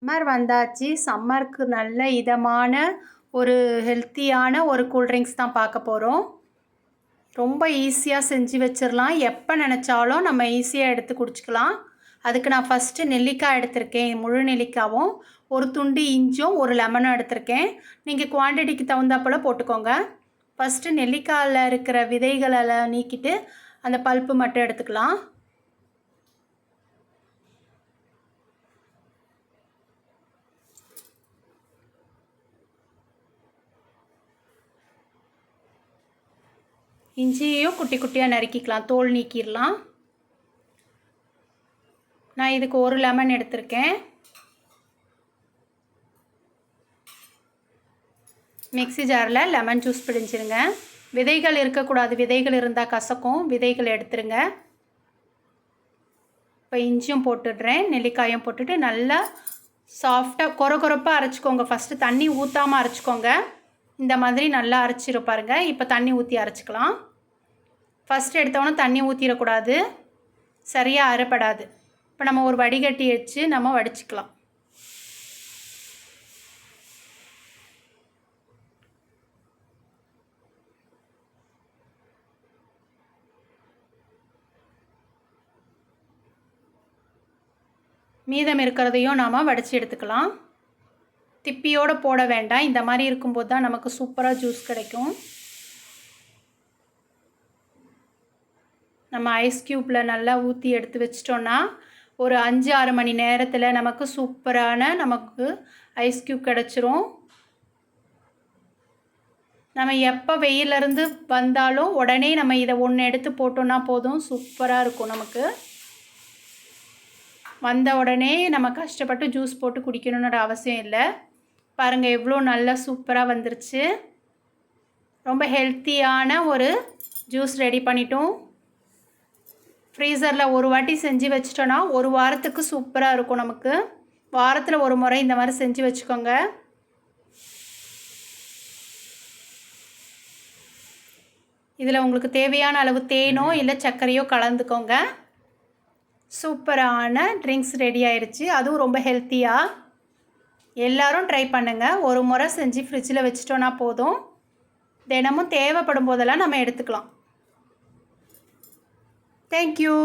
Summer வந்தாச்சு. சம்மருக்கு நல்ல இதமான ஒரு ஹெல்த்தியான ஒரு கூல் ட்ரிங்க்ஸ் தான் பார்க்க போகிறோம். ரொம்ப ஈஸியாக செஞ்சு வச்சிடலாம். எப்போ நினச்சாலும் நம்ம ஈஸியாக எடுத்து குடிச்சிக்கலாம். அதுக்கு நான் ஃபஸ்ட்டு நெல்லிக்காய் எடுத்திருக்கேன். முழு நெல்லிக்காவும், ஒரு துண்டு இஞ்சும், ஒரு லெமனும் எடுத்திருக்கேன். நீங்கள் குவான்டிட்டிக்கு தகுந்தாப்போல் போட்டுக்கோங்க. ஃபஸ்ட்டு நெல்லிக்காயில் இருக்கிற விதைகளெல்லாம் நீக்கிட்டு அந்த பல்ப்பு மட்டும் எடுத்துக்கலாம். இஞ்சியையும் குட்டி குட்டியாக நறுக்கிக்கலாம், தோல் நீக்கிடலாம். நான் இதுக்கு ஒரு லெமன் எடுத்திருக்கேன். மிக்ஸி ஜாரில் லெமன் ஜூஸ் பிழிஞ்சிருங்க. விதைகள் இருக்கக்கூடாது, விதைகள் இருந்தால் கசக்கும், விதைகள் எடுத்துருங்க. இப்போ இஞ்சியும் போட்டுடுறேன், நெல்லிக்காயும் போட்டுட்டு நல்லா சாஃப்டாக கொரகொரப்பாக அரைச்சிக்கோங்க. ஃபஸ்ட்டு தண்ணி ஊற்றாமல் அரைச்சிக்கோங்க. இந்த மாதிரி நல்லா அரைச்சிரும் பாருங்கள். இப்போ தண்ணி ஊற்றி அரைச்சிக்கலாம். ஃபஸ்ட்டு எடுத்தோன்னே தண்ணி ஊற்றிடக்கூடாது, சரியாக அரைப்படாது. இப்போ நம்ம ஒரு வடிகட்டி வச்சு நம்ம வடிச்சிக்கலாம். மீதம் இருக்கிறதையும் நாம் வடித்து எடுத்துக்கலாம். திப்பியோடு போட வேண்டாம். இந்த மாதிரி இருக்கும்போது தான் நமக்கு சூப்பராக ஜூஸ் கிடைக்கும். நம்ம ஐஸ் க்யூப்பில் நல்லா ஊற்றி எடுத்து வச்சிட்டோன்னா ஒரு 5-6 மணி நேரத்தில் நமக்கு சூப்பரான ஐஸ் க்யூப் கிடச்சிரும். நம்ம எப்போ வெயிலேருந்து வந்தாலும் உடனே நம்ம இதை ஒன்று எடுத்து போட்டோன்னா போதும், சூப்பராக இருக்கும். நமக்கு வந்த உடனே நம்ம கஷ்டப்பட்டு ஜூஸ் போட்டு குடிக்கணுன்ற அவசியம் இல்லை. பாருங்கள் எவ்வளோ நல்லா சூப்பராக வந்துருச்சு. ரொம்ப ஹெல்த்தியான ஒரு ஜூஸ் ரெடி பண்ணிட்டோம். ஃப்ரீசரில் ஒரு வாட்டி செஞ்சு வச்சிட்டோன்னா ஒரு வாரத்துக்கு சூப்பராக இருக்கும். நமக்கு வாரத்தில் ஒரு முறை இந்த மாதிரி செஞ்சு வச்சுக்கோங்க. இதில் உங்களுக்கு தேவையான அளவு தேனோ இல்லை சர்க்கரையோ கலந்துக்கோங்க. சூப்பரான ட்ரிங்க்ஸ் ரெடி ஆயிடுச்சு. அதுவும் ரொம்ப ஹெல்த்தியாக. எல்லோரும் ட்ரை பண்ணுங்கள். ஒரு முறை செஞ்சு ஃப்ரிட்ஜில் வச்சிட்டோன்னா போதும், தினமும் தேவைப்படும் போதெல்லாம் நம்ம எடுத்துக்கலாம். தேங்க்யூ.